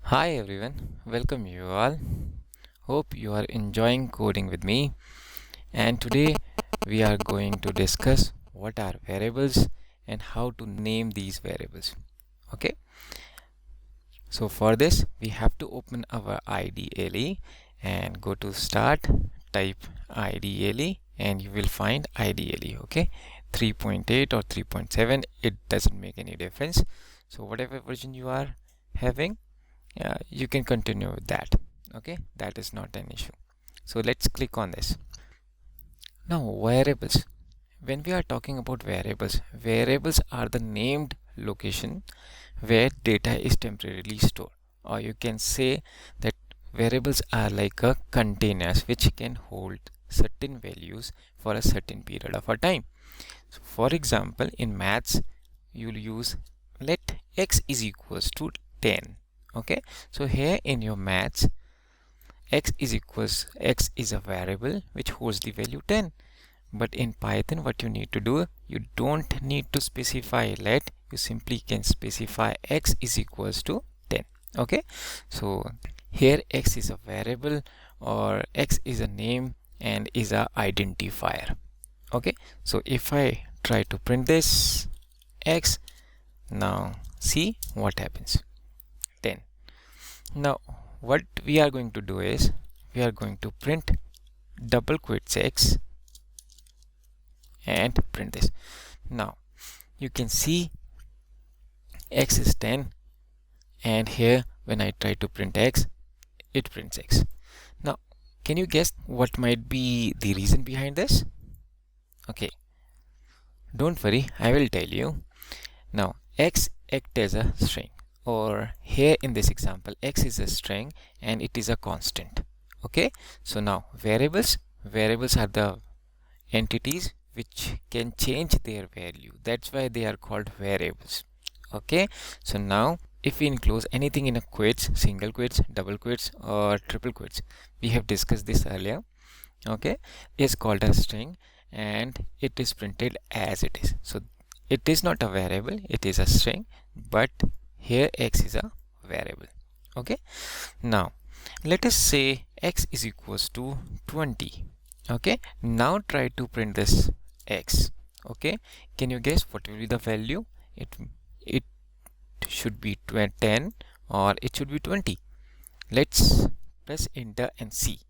Hi everyone, welcome you all. Hope you are enjoying coding with me. And today we are going to discuss what are variables and how to name these variables. Okay, so for this we have to open our IDLE and go to start, type IDLE and you will find IDLE. Okay, 3.8 or 3.7, it doesn't make any difference. So whatever version you are having, you can continue with that. Okay, that is not an issue. So let's click on this. Now variables, when we are talking about variables are the named location where data is temporarily stored, or you can say that variables are like a containers which can hold certain values for a certain period of a time. So for example, in maths you'll use let x is equals to 10. Okay, so here in your maths x is a variable which holds the value 10, but in Python what you need to do, you don't need to specify let, you simply can specify x is equals to 10. Okay, so here x is a variable or x is a name and is a identifier. Okay, so if I try to print this x, now see what happens, 10. Now what we are going to do is we are going to print double quotes x and print this. Now you can see x is 10 and here when I try to print x, it prints x. Now can you guess what might be the reason behind this? Okay, don't worry, I will tell you. Now x acts as a string, or here in this example x is a string and it is a constant. Okay, so now variables are the entities which can change their value, that's why they are called variables. Okay, so now if we enclose anything in a quotes, single quotes, double quotes or triple quotes, we have discussed this earlier, okay, is called a string and it is printed as it is. So it is not a variable, it is a string, but here x is a variable. Okay, now let us say x is equals to 20. Okay, now try to print this x. Okay, can you guess what will be the value? It should be 10 or it should be 20. Let's press enter and see.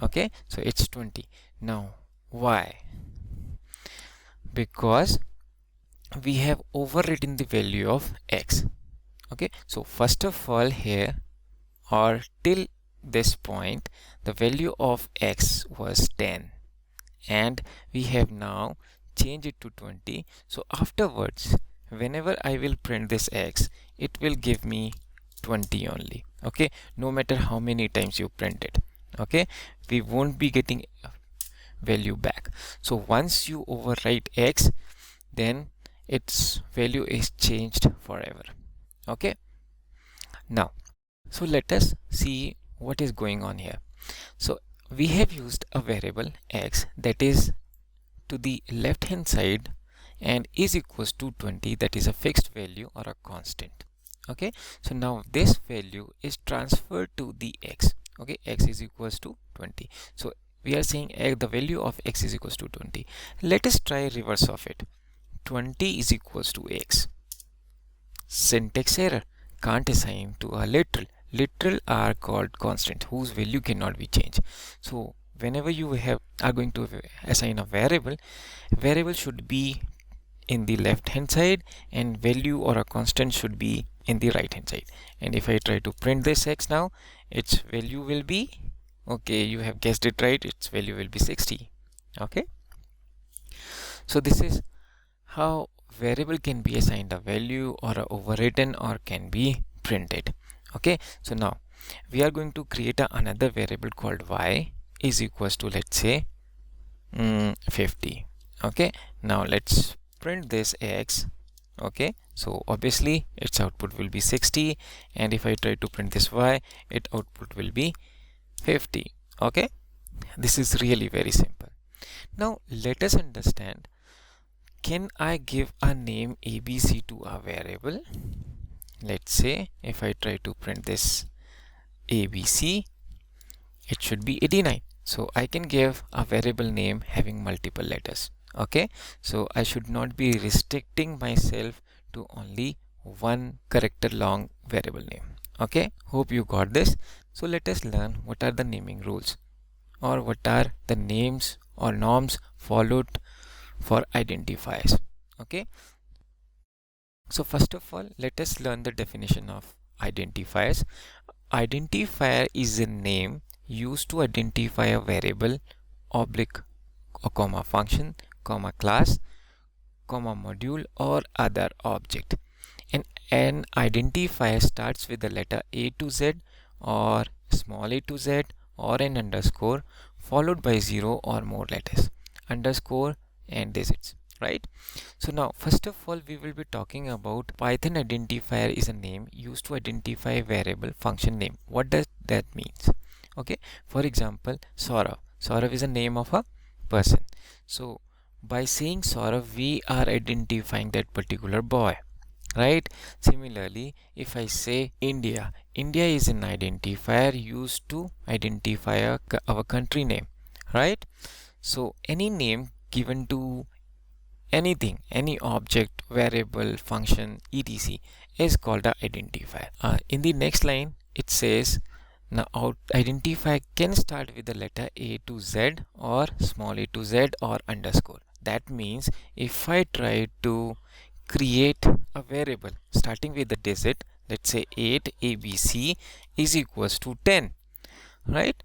Okay, so it's 20. Now why? Because we have overwritten the value of x. Okay, so first of all here or till this point the value of x was 10 and we have now changed it to 20. So afterwards whenever I will print this x, it will give me 20 only. Okay, no matter how many times you print it. Okay, we won't be getting value back. So once you overwrite x, then its value is changed forever. Okay, now so let us see what is going on here. So we have used a variable x that is to the left hand side and is equals to 20, that is a fixed value or a constant. Okay, so now this value is transferred to the x. Okay, x is equals to 20. So we are saying the value of x is equals to 20. Let us try reverse of it. 20 is equals to x. Syntax error, can't assign to a literal. Literal are called constant whose value cannot be changed. So whenever you are going to assign a variable should be in the left hand side and value or a constant should be in the right hand side. And if I try to print this x now, its value will be, okay, you have guessed it right, its value will be 60. Okay, so this is how variable can be assigned a value or a overwritten or can be printed. Okay, so now we are going to create another variable called y is equals to, let's say 50. Okay, now let's print this x. Okay, so obviously its output will be 60 and if I try to print this y, its output will be 50. Okay, this is really very simple. Now let us understand, can I give a name ABC to a variable? let's say if I try to print this ABC, it should be 89. So I can give a variable name having multiple letters. Okay, so I should not be restricting myself to only one character long variable name. Okay, hope you got this. So let us learn what are the naming rules, or what are the names or norms followed for identifiers. Okay, so first of all, let us learn the definition of identifiers. Identifier is a name used to identify a variable, oblique, or comma function, comma class, comma module, or other object. And an identifier starts with the letter A to Z, or small a to Z, or an underscore, followed by 0 or more letters, underscore and digits, right? So now, first of all, we will be talking about Python identifier is a name used to identify variable function name. What does that means? Okay, for example, Saurav. Saurav is a name of a person. So by saying Saurav, we are identifying that particular boy, right? Similarly, if I say India, India is an identifier used to identify our country name, right? So any name given to anything, any object, variable, function, etc. is called an identifier. In the next line, it says now identifier can start with the letter A to Z, or small a to Z, or underscore. That means if I try to create a variable starting with the digit, let's say 8 ABC is equals to 10, right?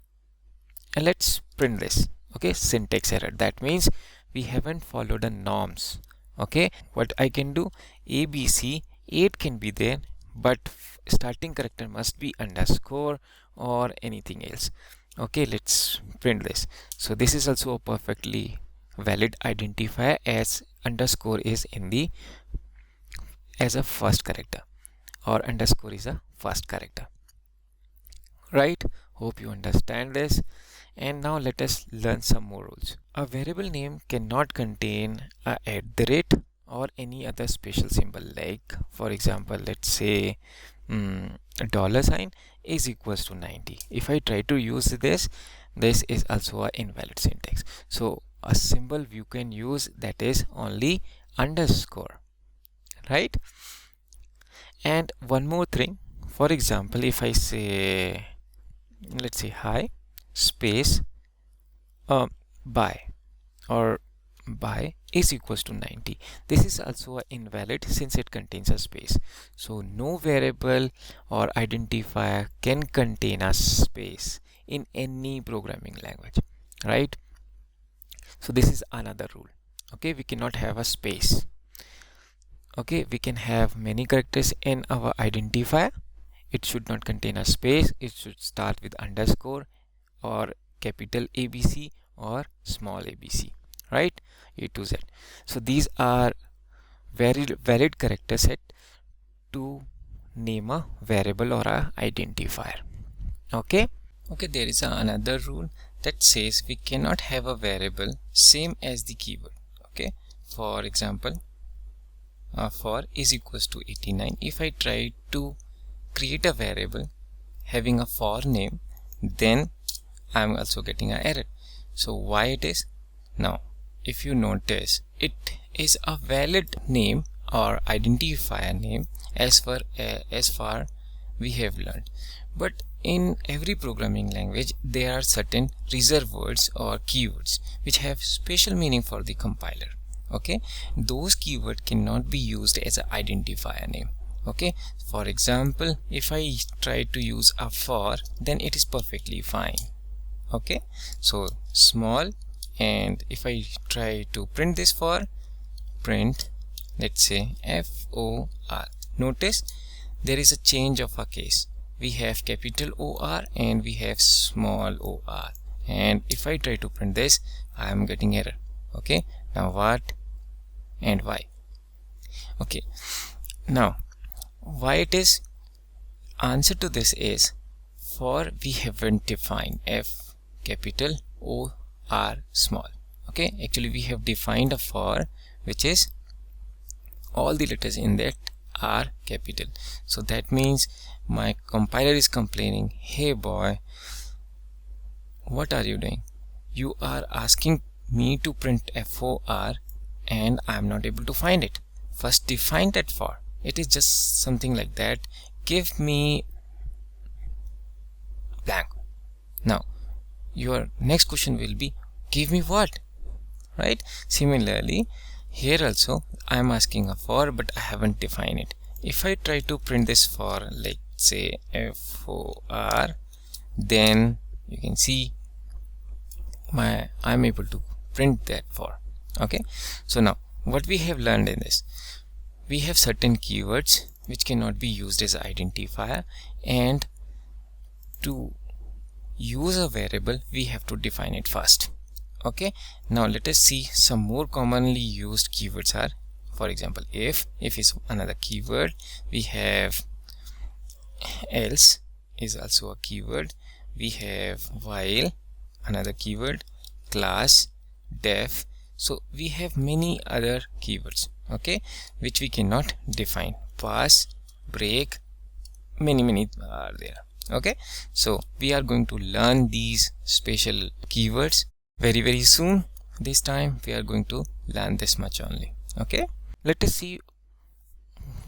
And let's print this. Okay, syntax error. That means we haven't followed the norms. Okay, what I can do, ABC 8 can be there, but starting character must be underscore or anything else. Okay, let's print this. So this is also a perfectly valid identifier, as underscore is in the as a first character, or underscore is a first character, right? Hope you understand this. And now let us learn some more rules. A variable name cannot contain a @ or any other special symbol, like for example, let's say $sign is equals to 90. If I try to use this is also an invalid syntax. So a symbol you can use that is only underscore, right? And one more thing, for example, if I say, let's say hi space by, or by is equals to 90, this is also invalid since it contains a space. So no variable or identifier can contain a space in any programming language, right? So this is another rule. Okay, we cannot have a space. Okay, we can have many characters in our identifier. It should not contain a space. It should start with underscore, or capital ABC, or small ABC, right? A to Z. So these are very valid character set to name a variable or a identifier. Okay, there is another rule that says we cannot have a variable same as the keyword. Okay, for example, for is equals to 89. If I try to create a variable having a for name, then I'm also getting an error. So why it is? Now if you notice, it is a valid name or identifier name as far we have learned, but in every programming language there are certain reserved words or keywords which have special meaning for the compiler. Okay, those keywords cannot be used as an identifier name. Okay, for example, if I try to use a for, then it is perfectly fine. Okay, so small, and if I try to print this for, print, let's say FOR. Notice there is a change of a case. We have capital OR and we have small OR, and if I try to print this, I am getting error. Okay, now what and why? Okay, now why it is? Answer to this is, for we haven't defined F capital O R small. Okay, actually we have defined a for which is all the letters in that are capital. So that means my compiler is complaining, hey boy, what are you doing? You are asking me to print for and I am not able to find it. First define that for. It is just something like that. Give me blank. Now your next question will be, give me what? Right? Similarly, here also I am asking a for, but I haven't defined it. If I try to print this for, like say for, then you can see I'm able to print that for. Okay, so now what we have learned in this, we have certain keywords which cannot be used as identifier, and to use a variable we have to define it first. Okay, now let us see some more commonly used keywords are, for example, if is another keyword. We have else is also a keyword. We have while, another keyword, class, def. So we have many other keywords, okay, which we cannot define. Pass, break, many are there. Okay, so we are going to learn these special keywords very soon. This time we are going to learn this much only. Okay, let us see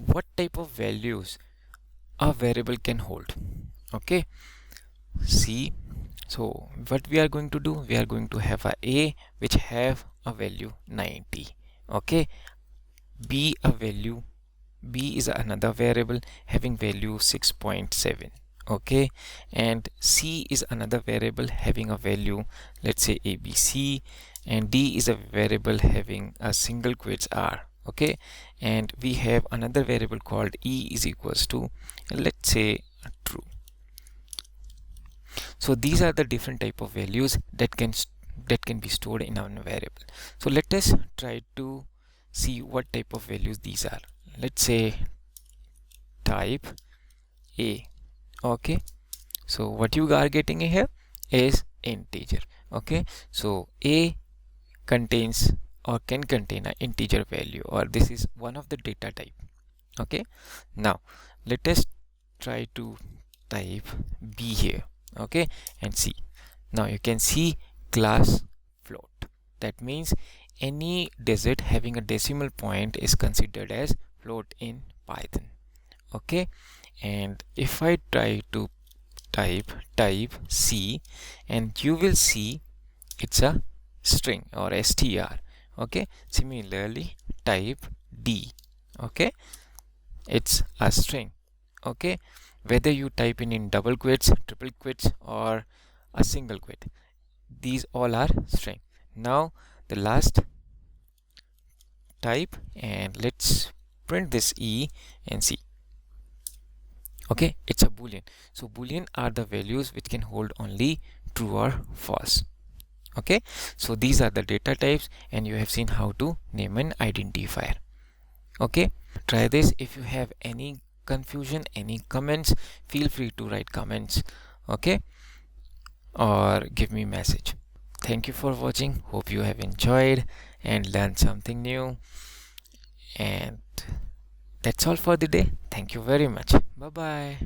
what type of values a variable can hold. Okay, see, so what we are going to do, we are going to have a which have a value 90. Okay, b is another variable having value 6.7. okay, and c is another variable having a value, let's say abc, and d is a variable having a single quotes r. okay, and we have another variable called e is equals to, let's say, true. So these are the different type of values that can be stored in our variable. So let us try to see what type of values these are. Let's say type a. Okay, so what you are getting here is integer. Okay, so a contains or can contain an integer value, or this is one of the data type. Okay, now let us try to type b here. Okay, and see, now you can see class float. That means any digit having a decimal point is considered as float in Python. Okay, and if I try to type c, and you will see it's a string or str. Okay, similarly type d. Okay, it's a string. Okay, whether you type in double quotes, triple quotes, or a single quote, these all are string. Now the last type, and let's print this e and see. Okay, it's a boolean. So boolean are the values which can hold only true or false. Okay, so these are the data types, and you have seen how to name an identifier. Okay, try this. If you have any confusion, any comments, feel free to write comments. Okay, or give me message. Thank you for watching. Hope you have enjoyed and learned something new. And that's all for the day. Thank you very much. Bye bye.